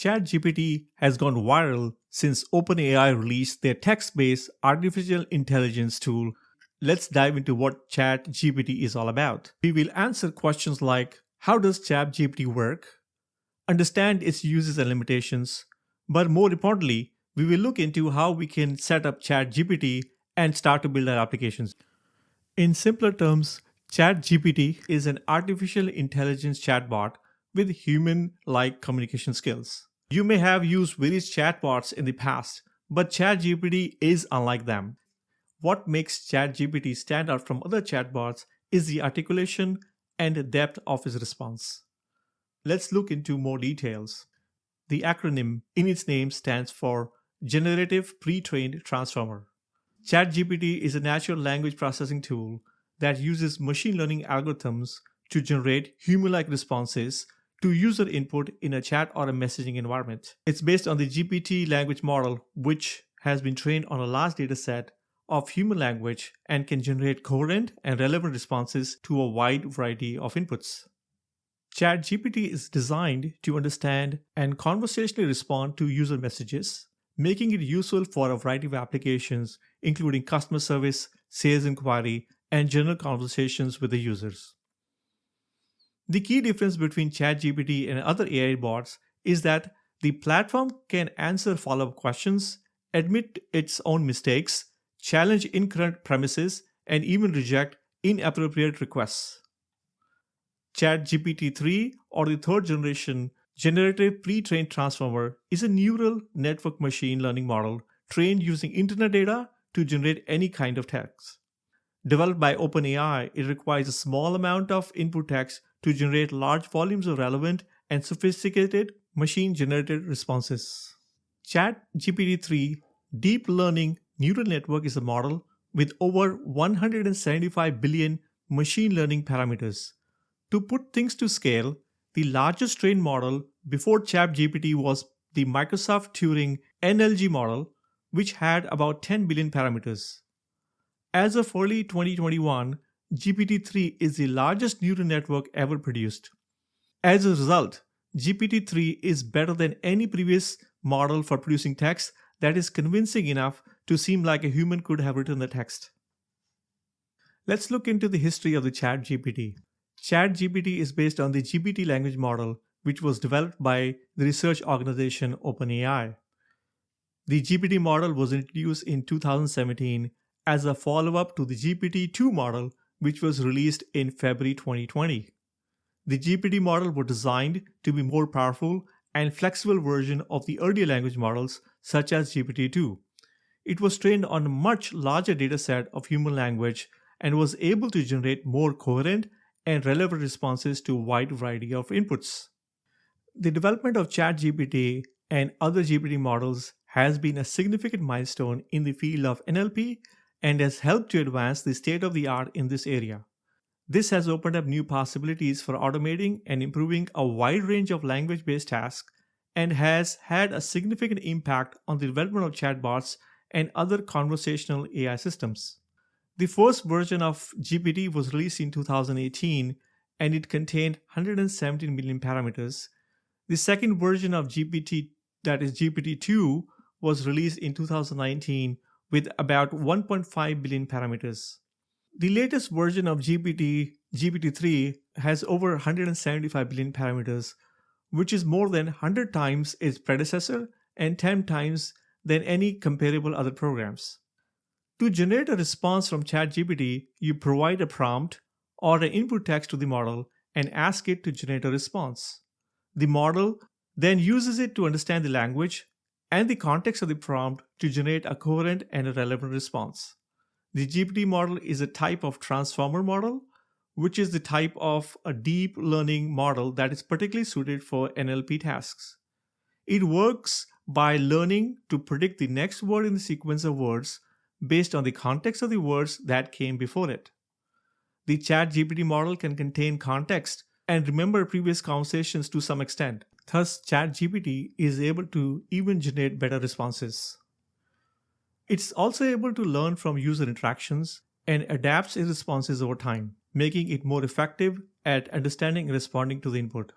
ChatGPT has gone viral since OpenAI released their text-based artificial intelligence tool. Let's dive into what ChatGPT is all about. We will answer questions like, how does ChatGPT work? Understand its uses and limitations. But more importantly, we will look into how we can set up ChatGPT and start to build our applications. In simpler terms, ChatGPT is an artificial intelligence chatbot with human-like communication skills. You may have used various chatbots in the past, but ChatGPT is unlike them. What makes ChatGPT stand out from other chatbots is the articulation and depth of its response. Let's look into more details. The acronym in its name stands for Generative Pre-trained Transformer. ChatGPT is a natural language processing tool that uses machine learning algorithms to generate human-like responses to user input in a chat or a messaging environment. It's based on the GPT language model, which has been trained on a large dataset of human language and can generate coherent and relevant responses to a wide variety of inputs. ChatGPT is designed to understand and conversationally respond to user messages, making it useful for a variety of applications, including customer service, sales inquiry, and general conversations with the users. The key difference between ChatGPT and other AI bots is that the platform can answer follow-up questions, admit its own mistakes, challenge incorrect premises, and even reject inappropriate requests. ChatGPT 3, or the third generation Generative Pre-trained Transformer, is a neural network machine learning model trained using internet data to generate any kind of text. Developed by OpenAI, it requires a small amount of input text to generate large volumes of relevant and sophisticated machine-generated responses. ChatGPT 3 Deep Learning Neural Network is a model with over 175 billion machine learning parameters. To put things to scale, the largest trained model before ChatGPT was the Microsoft Turing NLG model, which had about 10 billion parameters. As of early 2021, GPT-3 is the largest neural network ever produced. As a result, GPT-3 is better than any previous model for producing text that is convincing enough to seem like a human could have written the text. Let's look into the history of the ChatGPT. ChatGPT is based on the GPT language model, which was developed by the research organization OpenAI. The GPT model was introduced in 2017 as a follow-up to the GPT-2 model, which was released in February 2020. The GPT model was designed to be more powerful and flexible version of the earlier language models such as GPT-2. It was trained on a much larger dataset of human language and was able to generate more coherent and relevant responses to a wide variety of inputs. The development of ChatGPT and other GPT models has been a significant milestone in the field of NLP and has helped to advance the state of the art in this area. This has opened up new possibilities for automating and improving a wide range of language-based tasks and has had a significant impact on the development of chatbots and other conversational AI systems. The first version of GPT was released in 2018 and it contained 117 million parameters. The second version of GPT, that is GPT-2, was released in 2019 with about 1.5 billion parameters. The latest version of GPT, GPT-3, has over 175 billion parameters, which is more than 100 times its predecessor and 10 times than any comparable other programs. To generate a response from ChatGPT, you provide a prompt or an input text to the model and ask it to generate a response. The model then uses it to understand the language and the context of the prompt to generate a coherent and a relevant response. The GPT model is a type of transformer model, which is the type of a deep learning model that is particularly suited for NLP tasks. It works by learning to predict the next word in the sequence of words based on the context of the words that came before it. The ChatGPT model can contain context and remember previous conversations to some extent. Thus, ChatGPT is able to even generate better responses. It's also able to learn from user interactions and adapts its responses over time, making it more effective at understanding and responding to the input.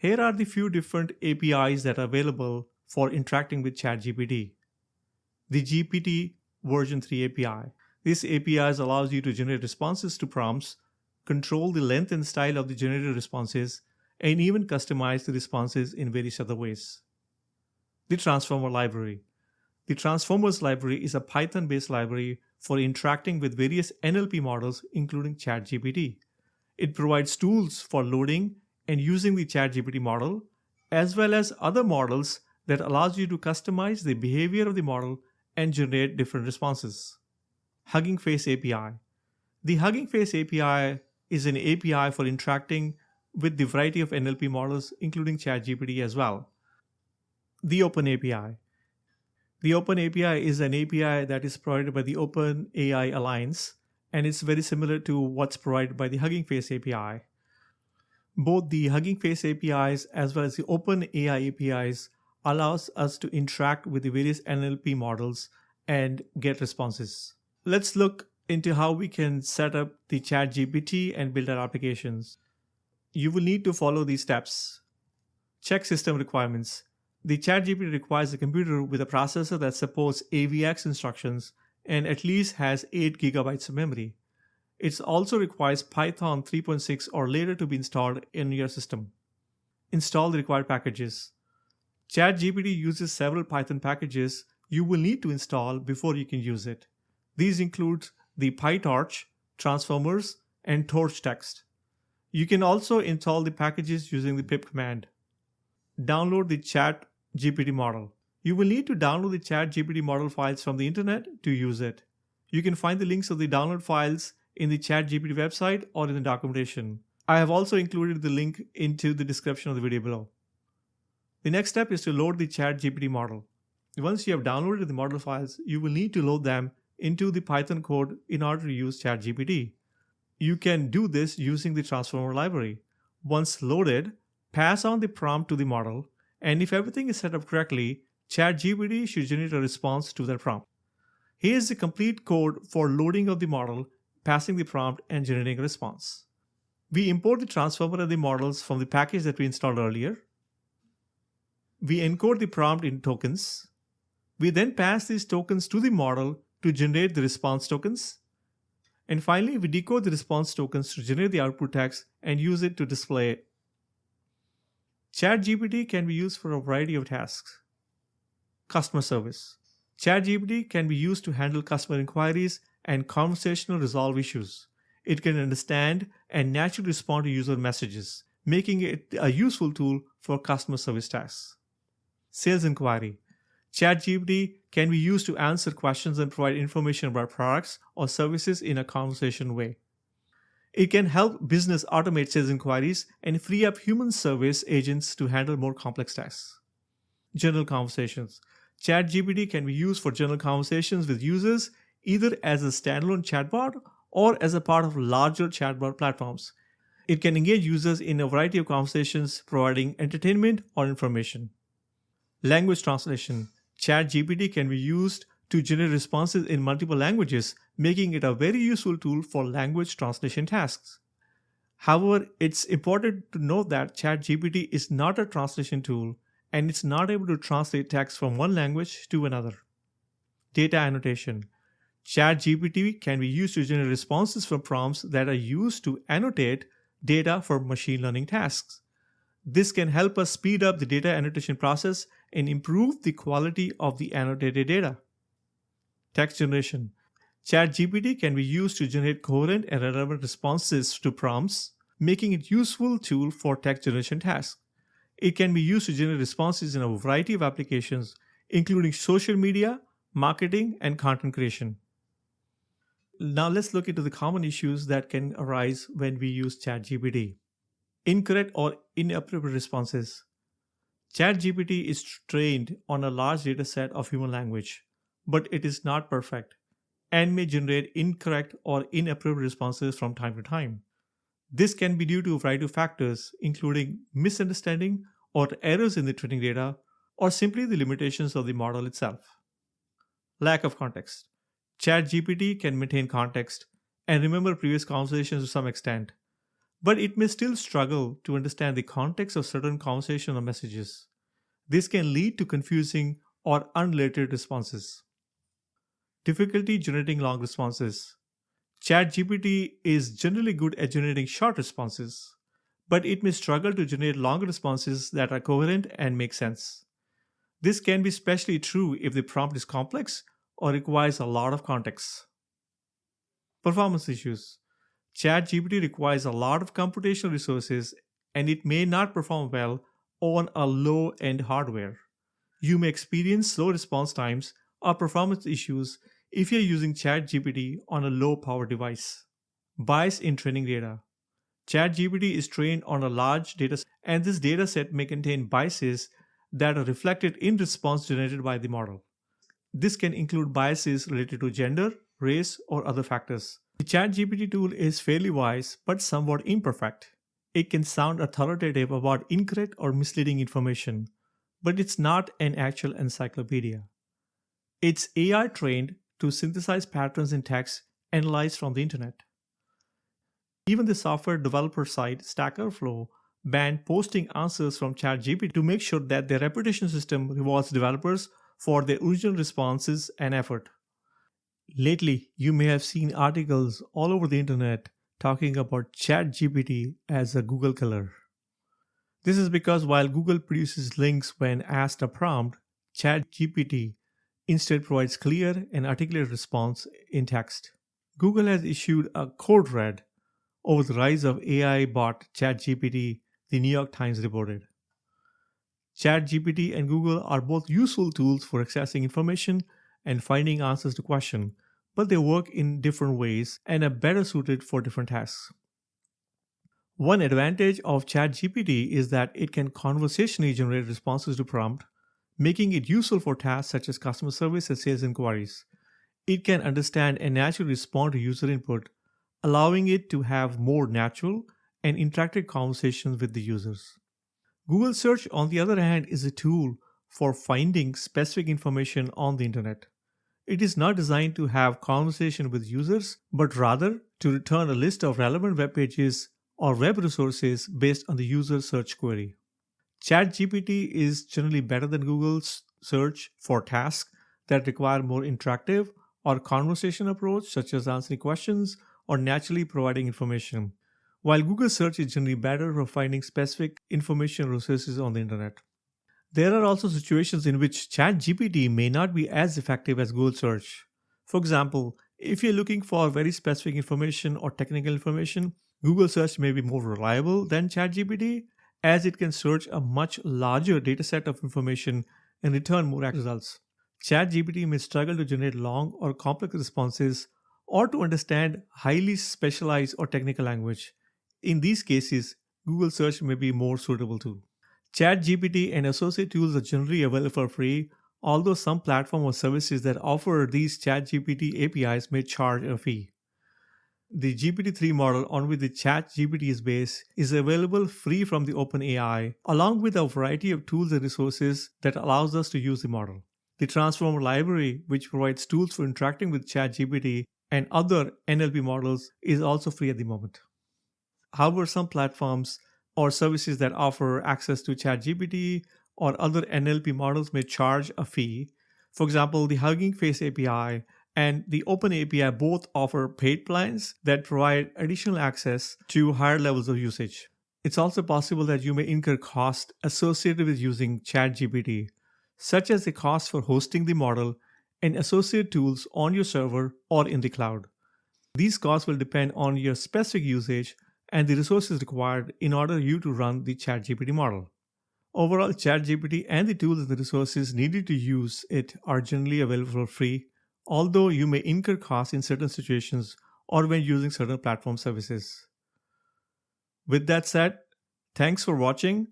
Here are the few different APIs that are available for interacting with ChatGPT. The GPT version 3 API. This API allows you to generate responses to prompts, control the length and style of the generated responses, and even customize the responses in various other ways. The Transformer Library. The Transformers library is a Python-based library for interacting with various NLP models, including ChatGPT. It provides tools for loading and using the ChatGPT model, as well as other models that allows you to customize the behavior of the model and generate different responses. Hugging Face API. The Hugging Face API is an API for interacting with the variety of NLP models, including ChatGPT as well. The OpenAPI. The OpenAPI is an API that is provided by the OpenAI Alliance, and it's very similar to what's provided by the Hugging Face API. Both the Hugging Face APIs as well as the OpenAI APIs allows us to interact with the various NLP models and get responses. Let's look into how we can set up the ChatGPT and build our applications. You will need to follow these steps. Check system requirements. The ChatGPT requires a computer with a processor that supports AVX instructions and at least has 8 GB of memory. It also requires Python 3.6 or later to be installed in your system. Install the required packages. ChatGPT uses several Python packages you will need to install before you can use it. These include the PyTorch, Transformers, and Torch text. You can also install the packages using the pip command. Download the ChatGPT model. You will need to download the ChatGPT model files from the internet to use it. You can find the links of the download files in the ChatGPT website or in the documentation. I have also included the link into the description of the video below. The next step is to load the ChatGPT model. Once you have downloaded the model files, you will need to load them into the Python code in order to use ChatGPT. You can do this using the Transformer library. Once loaded, pass on the prompt to the model, and if everything is set up correctly, ChatGPT should generate a response to that prompt. Here is the complete code for loading of the model, passing the prompt, and generating a response. We import the transformer and the models from the package that we installed earlier. We encode the prompt in tokens. We then pass these tokens to the model to generate the response tokens. And finally, we decode the response tokens to generate the output text and use it to display it. ChatGPT can be used for a variety of tasks. Customer service. ChatGPT can be used to handle customer inquiries and conversational resolve issues. It can understand and naturally respond to user messages, making it a useful tool for customer service tasks. Sales inquiry. ChatGPT can be used to answer questions and provide information about products or services in a conversational way. It can help business automate sales inquiries and free up human service agents to handle more complex tasks. General conversations. ChatGPT can be used for general conversations with users either as a standalone chatbot or as a part of larger chatbot platforms. It can engage users in a variety of conversations, providing entertainment or information. Language translation. ChatGPT can be used to generate responses in multiple languages, making it a very useful tool for language translation tasks. However, it's important to note that ChatGPT is not a translation tool and it's not able to translate text from one language to another. Data annotation. ChatGPT can be used to generate responses from prompts that are used to annotate data for machine learning tasks. This can help us speed up the data annotation process and improve the quality of the annotated data. Text generation. ChatGPT can be used to generate coherent and relevant responses to prompts, making it a useful tool for text generation tasks. It can be used to generate responses in a variety of applications, including social media, marketing, and content creation. Now let's look into the common issues that can arise when we use ChatGPT. Incorrect or inappropriate responses. ChatGPT is trained on a large data set of human language, but it is not perfect and may generate incorrect or inappropriate responses from time to time. This can be due to a variety of factors, including misunderstanding or errors in the training data, or simply the limitations of the model itself. Lack of context. ChatGPT can maintain context and remember previous conversations to some extent. but it may still struggle to understand the context of certain conversation or messages. This can lead to confusing or unrelated responses. Difficulty generating long responses. ChatGPT is generally good at generating short responses, but it may struggle to generate longer responses that are coherent and make sense. This can be especially true if the prompt is complex or requires a lot of context. Performance issues. ChatGPT requires a lot of computational resources and it may not perform well on a low end hardware. You may experience slow response times or performance issues if you're using ChatGPT on a low power device. Bias in training data. ChatGPT is trained on a large data set, and this data set may contain biases that are reflected in response generated by the model. This can include biases related to gender, race, or other factors. The ChatGPT tool is fairly wise but somewhat imperfect. It can sound authoritative about incorrect or misleading information, but it's not an actual encyclopedia. It's AI trained to synthesize patterns in text analyzed from the internet. Even the software developer site Stack Overflow banned posting answers from ChatGPT to make sure that their reputation system rewards developers for their original responses and effort. Lately, you may have seen articles all over the internet talking about ChatGPT as a Google killer. This is because while Google produces links when asked a prompt, ChatGPT instead provides clear and articulate response in text. Google has issued a code red over the rise of AI bot ChatGPT, the New York Times reported. ChatGPT and Google are both useful tools for accessing information and finding answers to questions, but they work in different ways and are better suited for different tasks. One advantage of ChatGPT is that it can conversationally generate responses to prompt, making it useful for tasks such as customer service and sales inquiries. It can understand and naturally respond to user input, allowing it to have more natural and interactive conversations with the users. Google Search, on the other hand, is a tool for finding specific information on the internet. It is not designed to have conversation with users, but rather to return a list of relevant web pages or web resources based on the user's search query. ChatGPT is generally better than Google's search for tasks that require more interactive or conversation approach, such as answering questions or naturally providing information, while Google search is generally better for finding specific information resources on the internet. There are also situations in which ChatGPT may not be as effective as Google search. For example, if you're looking for very specific information or technical information, Google search may be more reliable than ChatGPT, as it can search a much larger dataset of information and return more accurate results. ChatGPT may struggle to generate long or complex responses or to understand highly specialized or technical language. In these cases, Google search may be more suitable too. ChatGPT and associate tools are generally available for free, although some platforms or services that offer these ChatGPT APIs may charge a fee. The GPT-3 model on which the ChatGPT is based is available free from the OpenAI, along with a variety of tools and resources that allows us to use the model. The Transformer library, which provides tools for interacting with ChatGPT and other NLP models, is also free at the moment. However, some platforms or services that offer access to ChatGPT or other NLP models may charge a fee. For example, the Hugging Face API and the OpenAI both offer paid plans that provide additional access to higher levels of usage. It's also possible that you may incur costs associated with using ChatGPT, such as the cost for hosting the model and associated tools on your server or in the cloud. These costs will depend on your specific usage and the resources required in order for you to run the ChatGPT model. Overall, ChatGPT and the tools and the resources needed to use it are generally available for free, although you may incur costs in certain situations or when using certain platform services. With that said, thanks for watching.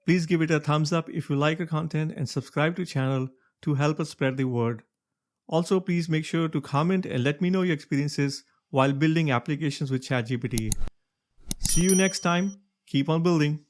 Please give it a thumbs up if you like our content and subscribe to the channel to help us spread the word. Also, please make sure to comment and let me know your experiences while building applications with ChatGPT. See you next time. Keep on building.